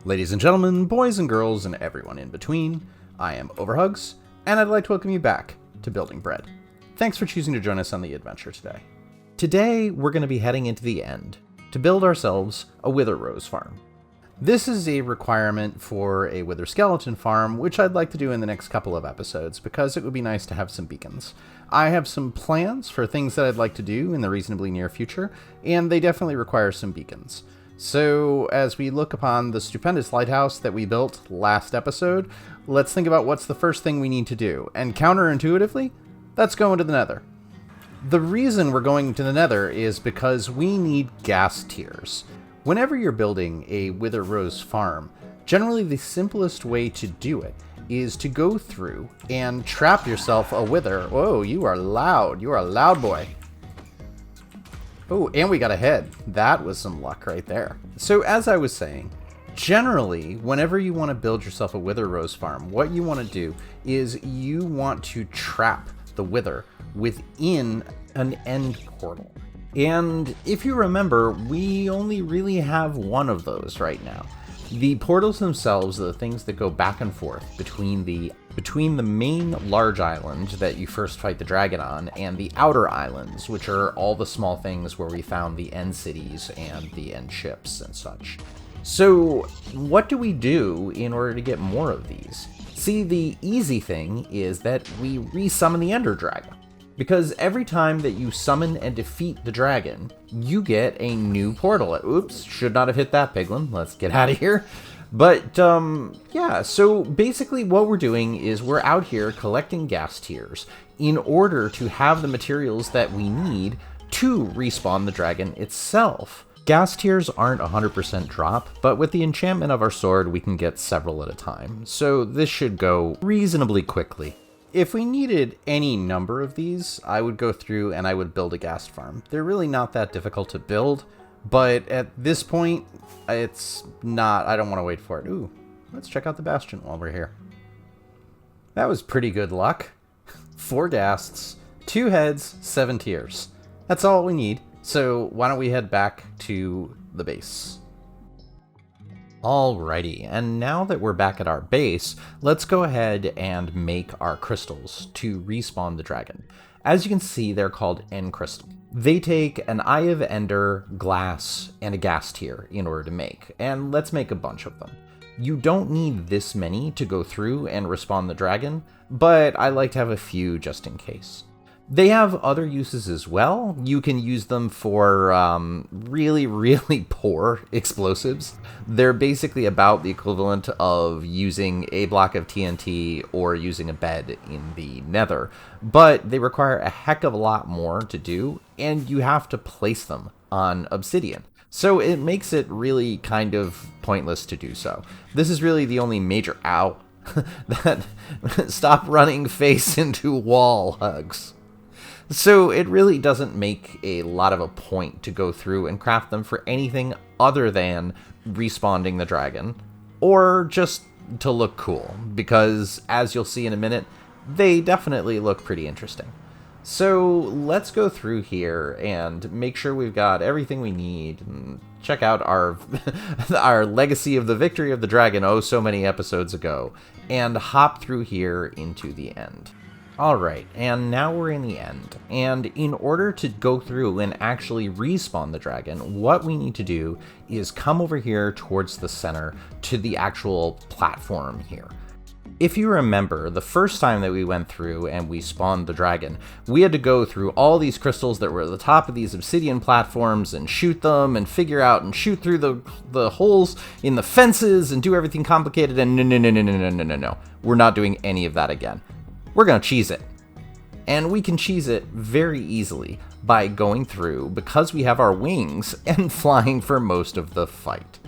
Ladies and gentlemen, boys and girls, and everyone in between, I am OverHugs, and I'd like to welcome you back to Building Bread. Thanks for choosing to join us on the adventure today. Today, we're going to be heading into the end to build ourselves a Wither Rose farm. This is a requirement for a Wither Skeleton farm, which I'd like to do in the next couple of episodes, because it would be nice to have some beacons. I have some plans for things that I'd like to do in the reasonably near future, and they definitely require some beacons. So, as we look upon the stupendous lighthouse that we built last episode, let's think about what's the first thing we need to do. And counterintuitively, let's go into the Nether. The reason we're going to the Nether is because we need gas tiers. Whenever you're building a Wither Rose farm, generally the simplest way to do it is to go through and trap yourself a wither. Whoa, you are loud. You are a loud boy. Oh, and we got a head. That was some luck right there. So as I was saying, generally, whenever you want to build yourself a Wither Rose farm, what you want to do is you want to trap the wither within an end portal. And if you remember, we only really have one of those right now. The portals themselves are the things that go back and forth between the main large island that you first fight the dragon on and the outer islands, which are all the small things where we found the end cities and the end ships and such. So what do we do in order to get more of these? See, the easy thing is that we resummon the Ender Dragon. Because every time that you summon and defeat the dragon, you get a new portal. Oops, should not have hit that piglin. Let's get out of here. But, yeah, so basically what we're doing is we're out here collecting gas tiers in order to have the materials that we need to respawn the dragon itself. Gas tiers aren't 100% drop, but with the enchantment of our sword, we can get several at a time. So this should go reasonably quickly. If we needed any number of these, I would go through and I would build a ghast farm. They're really not that difficult to build, but at this point, it's not, I don't want to wait for it. Ooh, let's check out the bastion while we're here. That was pretty good luck. 4 ghasts, 2 heads, 7 tiers. That's all we need. So why don't we head back to the base? Alrighty, and now that we're back at our base, let's go ahead and make our crystals to respawn the dragon. As you can see, they're called End Crystal. They take an Eye of Ender, glass, and a gas tier in order to make, and let's make a bunch of them. You don't need this many to go through and respawn the dragon, but I like to have a few just in case. They have other uses as well. You can use them for really, really poor explosives. They're basically about the equivalent of using a block of TNT or using a bed in the Nether, but they require a heck of a lot more to do, and you have to place them on obsidian. So it makes it really kind of pointless to do so. This is really the only major that stop running face into wall hugs. So it really doesn't make a lot of a point to go through and craft them for anything other than respawning the dragon, or just to look cool, because as you'll see in a minute, they definitely look pretty interesting. So let's go through here and make sure we've got everything we need, and check out our our Legacy of the Victory of the Dragon oh so many episodes ago, and hop through here into the end. Alright, and now we're in the end, and in order to go through and actually respawn the dragon, what we need to do is come over here towards the center to the actual platform here. If you remember, the first time that we went through and we spawned the dragon, we had to go through all these crystals that were at the top of these obsidian platforms and shoot them and figure out and shoot through the holes in the fences and do everything complicated, and no. We're not doing any of that again. We're going to cheese it. And we can cheese it very easily by going through, because we have our wings, and flying for most of the fight.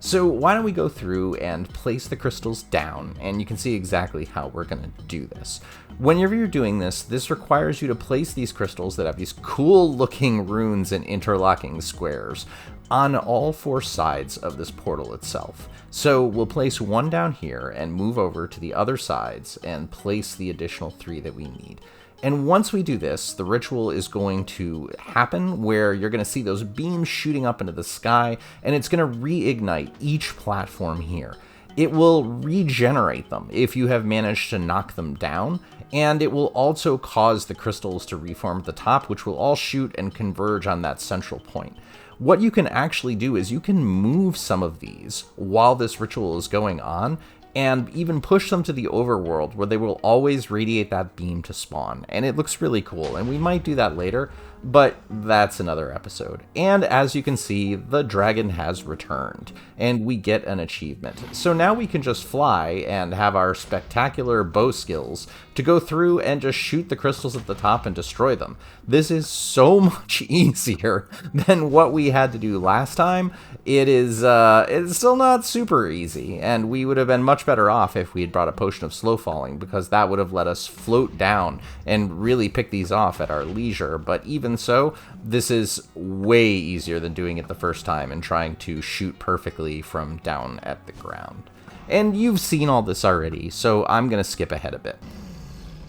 So why don't we go through and place the crystals down, and you can see exactly how we're going to do this. Whenever you're doing this, this requires you to place these crystals that have these cool looking runes and interlocking squares on all 4 sides of this portal itself. So we'll place 1 down here and move over to the other sides and place the additional 3 that we need. And once we do this, the ritual is going to happen where you're going to see those beams shooting up into the sky, and it's going to reignite each platform here. It will regenerate them if you have managed to knock them down, and it will also cause the crystals to reform at the top, which will all shoot and converge on that central point. What you can actually do is you can move some of these while this ritual is going on, and even push them to the overworld where they will always radiate that beam to spawn. And it looks really cool, and we might do that later, but that's another episode. And as you can see, the dragon has returned, and we get an achievement. So now we can just fly and have our spectacular bow skills to go through and just shoot the crystals at the top and destroy them. This is so much easier than what we had to do last time. It's still not super easy, and we would have been much better off if we had brought a potion of slow falling, because that would have let us float down and really pick these off at our leisure. But even so, this is way easier than doing it the first time and trying to shoot perfectly from down at the ground. And you've seen all this already, so I'm going to skip ahead a bit.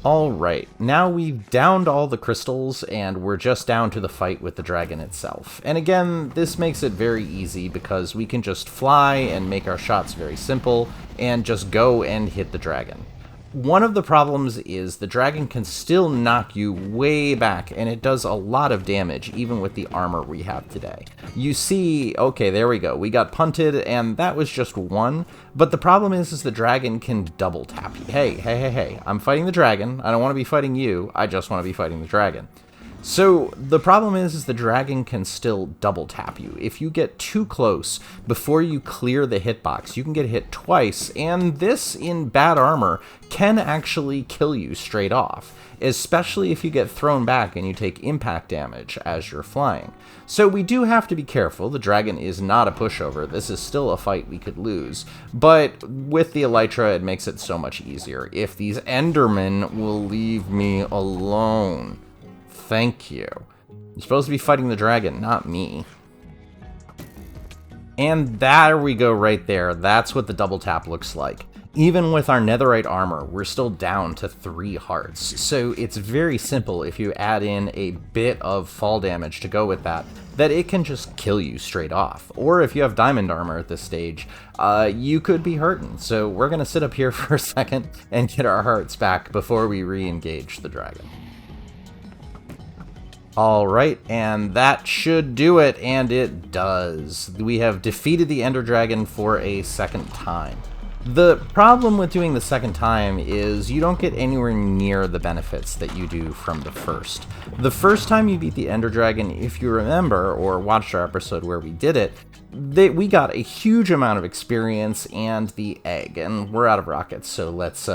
Alright, now we've downed all the crystals, and we're just down to the fight with the dragon itself. And again, this makes it very easy because we can just fly and make our shots very simple, and just go and hit the dragon. One of the problems is the dragon can still knock you way back, and it does a lot of damage, even with the armor we have today. You see, okay, there we go. We got punted, and that was just one, but the problem is the dragon can double tap you. Hey, I'm fighting the dragon. I don't want to be fighting you. I just want to be fighting the dragon. So the problem is the dragon can still double tap you. If you get too close before you clear the hitbox, you can get hit twice, and this in bad armor can actually kill you straight off, especially if you get thrown back and you take impact damage as you're flying. So we do have to be careful. The dragon is not a pushover. This is still a fight we could lose, but with the elytra it makes it so much easier. If these endermen will leave me alone. Thank you. You're supposed to be fighting the dragon, not me. And there we go right there. That's what the double tap looks like. Even with our netherite armor, we're still down to 3 hearts. So it's very simple if you add in a bit of fall damage to go with that it can just kill you straight off. Or if you have diamond armor at this stage, you could be hurting. So we're going to sit up here for a second and get our hearts back before we re-engage the dragon. Alright, and that should do it, and it does. We have defeated the Ender Dragon for a second time. The problem with doing the second time is you don't get anywhere near the benefits that you do from the first. The first time you beat the Ender Dragon, if you remember, or watched our episode where we did it, we got a huge amount of experience and the egg, and we're out of rockets, so let's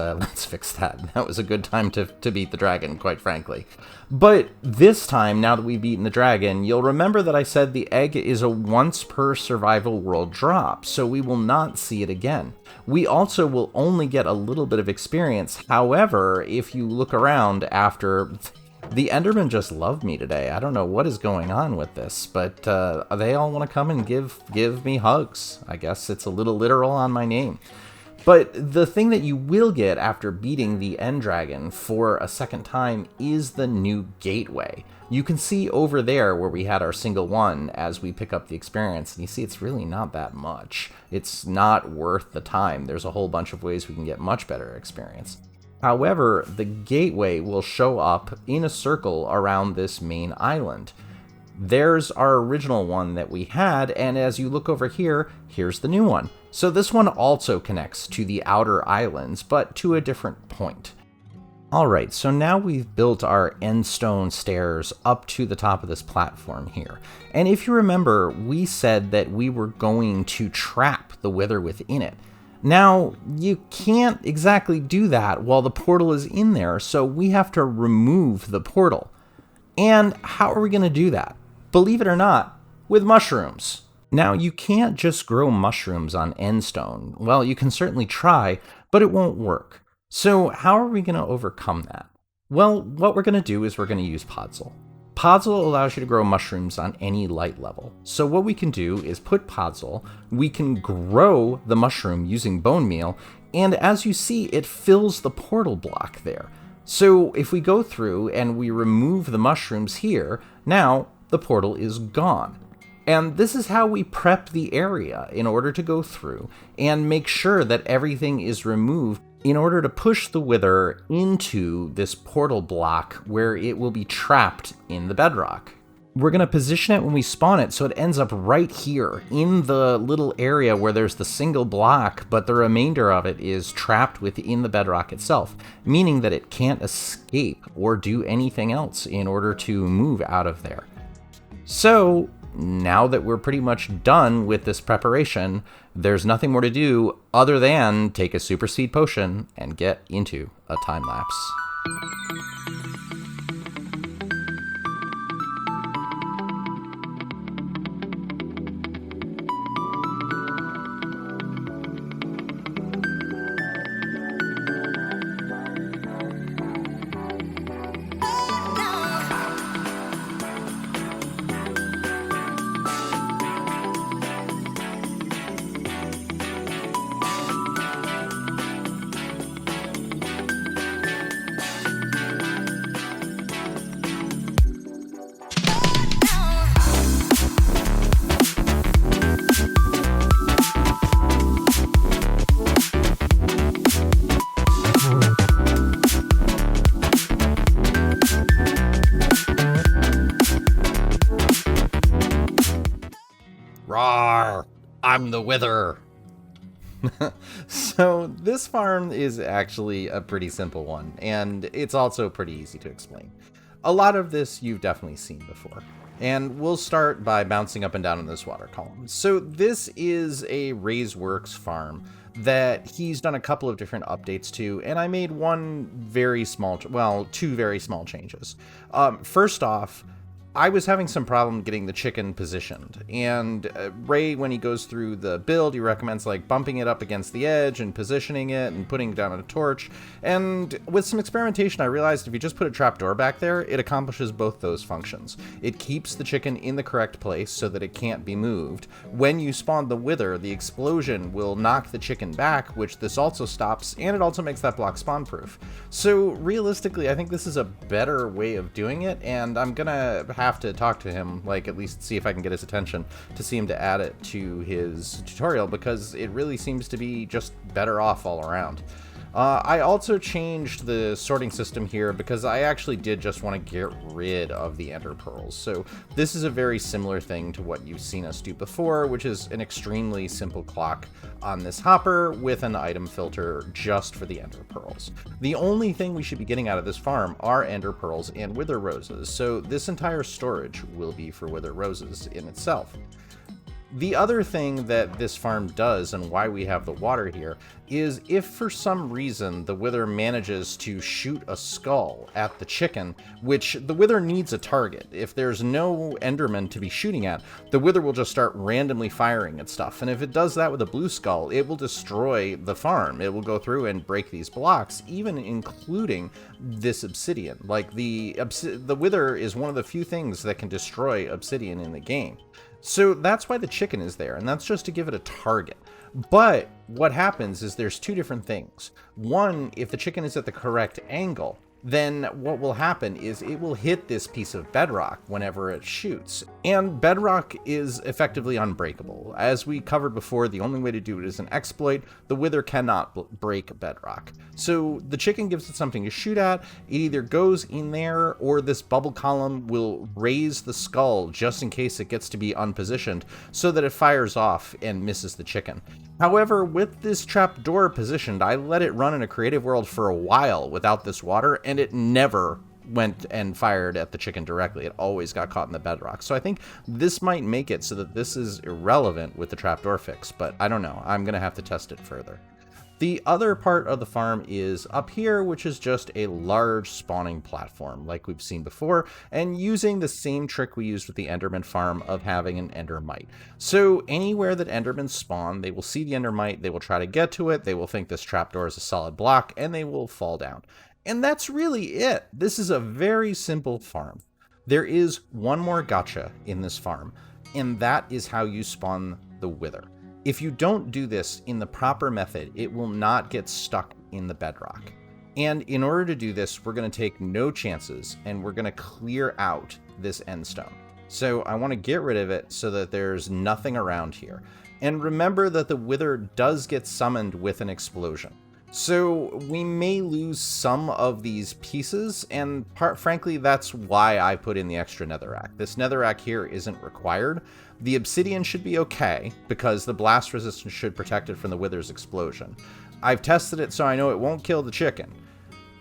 fix that. That was a good time to beat the dragon, quite frankly. But this time, now that we've beaten the dragon, you'll remember that I said the egg is a once per survival world drop, so we will not see it again. We also will only get a little bit of experience. However, if you look around after... The Endermen just love me today. I don't know what is going on with this, but they all want to come and give me hugs. I guess it's a little literal on my name. But the thing that you will get after beating the End Dragon for a second time is the new gateway. You can see over there where we had our single one as we pick up the experience, and you see it's really not that much. It's not worth the time. There's a whole bunch of ways we can get much better experience. However, the gateway will show up in a circle around this main island. There's our original one that we had, and as you look over here, here's the new one. So this one also connects to the outer islands, but to a different point. Alright, so now we've built our endstone stairs up to the top of this platform here. And if you remember, we said that we were going to trap the wither within it. Now, you can't exactly do that while the portal is in there, so we have to remove the portal. And how are we going to do that? Believe it or not, with mushrooms. Now, you can't just grow mushrooms on endstone. Well, you can certainly try, but it won't work. So how are we going to overcome that? Well, what we're going to do is we're going to use Podzol. Podzol allows you to grow mushrooms on any light level. So what we can do is put Podzol, we can grow the mushroom using bone meal, and as you see, it fills the portal block there. So if we go through and we remove the mushrooms here, now the portal is gone. And this is how we prep the area in order to go through and make sure that everything is removed in order to push the Wither into this portal block where it will be trapped in the bedrock. We're going to position it when we spawn it so it ends up right here in the little area where there's the single block, but the remainder of it is trapped within the bedrock itself, meaning that it can't escape or do anything else in order to move out of there. So now that we're pretty much done with this preparation, there's nothing more to do other than take a super speed potion and get into a time lapse. Rawr! I'm the Wither! So this farm is actually a pretty simple one, and it's also pretty easy to explain. A lot of this you've definitely seen before, and we'll start by bouncing up and down in this water column. So this is a Razeworks farm that he's done a couple of different updates to, and I made two very small changes. First off, I was having some problem getting the chicken positioned, and Ray, when he goes through the build, he recommends like bumping it up against the edge and positioning it and putting it down on a torch. And with some experimentation, I realized if you just put a trapdoor back there, it accomplishes both those functions. It keeps the chicken in the correct place so that it can't be moved. When you spawn the Wither, the explosion will knock the chicken back, which this also stops, and it also makes that block spawn proof. So realistically, I think this is a better way of doing it, and I'm gonna have to talk to him, like at least see if I can get his attention to see him to add it to his tutorial, because it really seems to be just better off all around. I also changed the sorting system here because I actually did just want to get rid of the ender pearls. So this is a very similar thing to what you've seen us do before, which is an extremely simple clock on this hopper with an item filter just for the ender pearls. The only thing we should be getting out of this farm are ender pearls and wither roses, so this entire storage will be for wither roses in itself. The other thing that this farm does, and why we have the water here, is if for some reason the Wither manages to shoot a skull at the chicken, which the Wither needs a target. If there's no Enderman to be shooting at, the Wither will just start randomly firing at stuff. And if it does that with a blue skull, it will destroy the farm. It will go through and break these blocks, even including this obsidian. Like the Wither is one of the few things that can destroy obsidian in the game. So that's why the chicken is there, and that's just to give it a target. But what happens is there's two different things. One, if the chicken is at the correct angle, then what will happen is it will hit this piece of bedrock whenever it shoots. And bedrock is effectively unbreakable. As we covered before, the only way to do it is an exploit. The Wither cannot break bedrock. So the chicken gives it something to shoot at. It either goes in there, or this bubble column will raise the skull just in case it gets to be unpositioned, so that it fires off and misses the chicken. However, with this trapdoor positioned, I let it run in a creative world for a while without this water, and it never went and fired at the chicken directly. It always got caught in the bedrock. So I think this might make it so that this is irrelevant with the trapdoor fix, but I don't know. I'm going to have to test it further. The other part of the farm is up here, which is just a large spawning platform like we've seen before, and using the same trick we used with the Enderman farm of having an Endermite. So anywhere that Endermen spawn, they will see the Endermite, they will try to get to it, they will think this trapdoor is a solid block, and they will fall down. And that's really it. This is a very simple farm. There is one more gotcha in this farm, and that is how you spawn the Wither. If you don't do this in the proper method, it will not get stuck in the bedrock. And in order to do this, we're going to take no chances, and we're going to clear out this end stone. So I want to get rid of it so that there's nothing around here. And remember that the Wither does get summoned with an explosion. So we may lose some of these pieces, and frankly, that's why I put in the extra netherrack. This netherrack here isn't required. The obsidian should be okay, because the blast resistance should protect it from the Wither's explosion. I've tested it so I know it won't kill the chicken,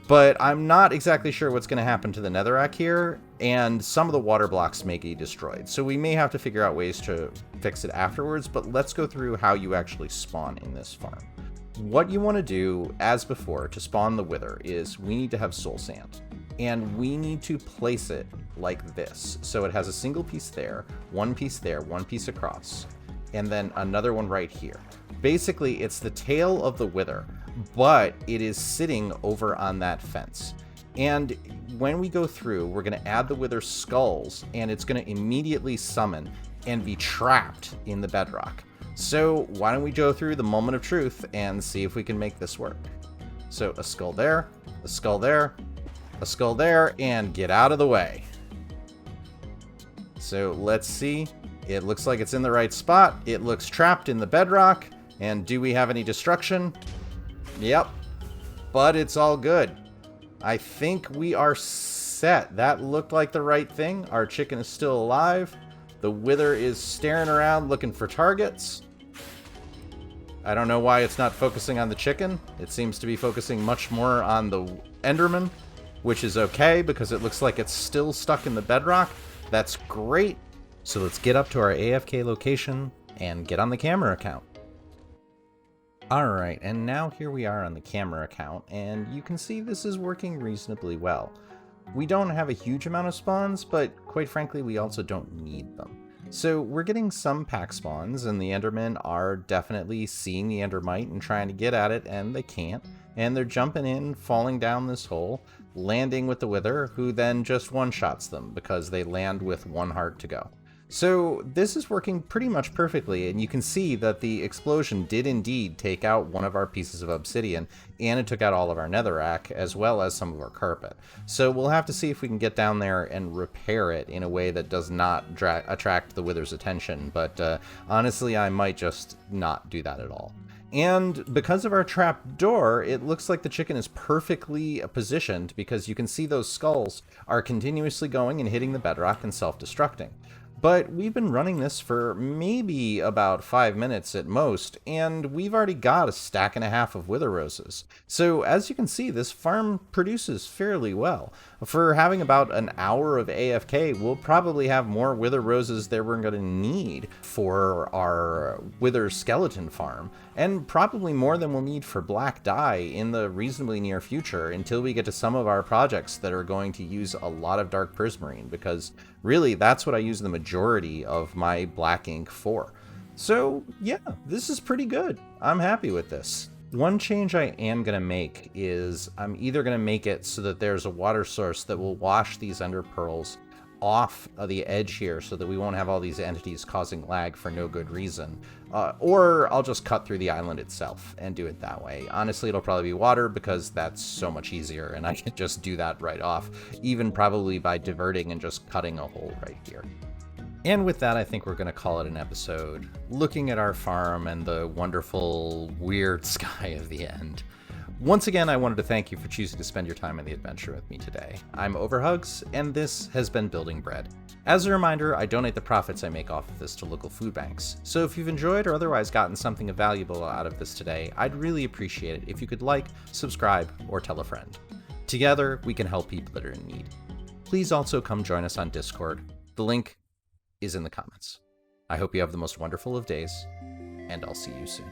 but I'm not exactly sure what's going to happen to the netherrack here, and some of the water blocks may get destroyed. So we may have to figure out ways to fix it afterwards, but let's go through how you actually spawn in this farm. What you want to do, as before, to spawn the Wither is we need to have soul sand, and we need to place it like this. So it has a single piece there, one piece there, one piece across, and then another one right here. Basically, it's the tail of the Wither, but it is sitting over on that fence. And when we go through, we're going to add the Wither skulls, and it's going to immediately summon and be trapped in the bedrock. So why don't we go through the moment of truth and see if we can make this work. So a skull there, a skull there, a skull there, and get out of the way. So let's see. It looks like it's in the right spot. It looks trapped in the bedrock. And do we have any destruction? Yep. But it's all good. I think we are set. That looked like the right thing. Our chicken is still alive. The Wither is staring around looking for targets. I don't know why it's not focusing on the chicken. It seems to be focusing much more on the Enderman, which is okay because it looks like it's still stuck in the bedrock. That's great. So let's get up to our AFK location and get on the camera account. Alright, and now here we are on the camera account, and you can see this is working reasonably well. We don't have a huge amount of spawns, but quite frankly, we also don't need them. So we're getting some pack spawns, and the Endermen are definitely seeing the Endermite and trying to get at it, and they can't. And they're jumping in, falling down this hole, landing with the Wither, who then just one-shots them because they land with one heart to go. So this is working pretty much perfectly, and you can see that the explosion did indeed take out one of our pieces of obsidian, and it took out all of our netherrack, as well as some of our carpet. So we'll have to see if we can get down there and repair it in a way that does not attract the Wither's attention, but honestly, I might just not do that at all. And because of our trap door, it looks like the chicken is perfectly positioned, because you can see those skulls are continuously going and hitting the bedrock and self-destructing. But we've been running this for maybe about 5 minutes at most, and we've already got a stack and a half of Wither Roses. So as you can see, this farm produces fairly well. For having about an hour of AFK, we'll probably have more Wither Roses than we're going to need for our Wither Skeleton farm, and probably more than we'll need for black dye in the reasonably near future until we get to some of our projects that are going to use a lot of dark prismarine, because really that's what I use the majority of my black ink for. So yeah, this is pretty good. I'm happy with this. One change I am going to make is I'm either going to make it so that there's a water source that will wash these ender pearls off of the edge here so that we won't have all these entities causing lag for no good reason. Or I'll just cut through the island itself and do it that way. Honestly, it'll probably be water because that's so much easier, and I can just do that right off, even probably by diverting and just cutting a hole right here. And with that, I think we're going to call it an episode, looking at our farm and the wonderful, weird sky of the end. Once again, I wanted to thank you for choosing to spend your time in the adventure with me today. I'm OverHugs, and this has been Building Bread. As a reminder, I donate the profits I make off of this to local food banks, so if you've enjoyed or otherwise gotten something valuable out of this today, I'd really appreciate it if you could like, subscribe, or tell a friend. Together, we can help people that are in need. Please also come join us on Discord. The link is in the comments. I hope you have the most wonderful of days, and I'll see you soon.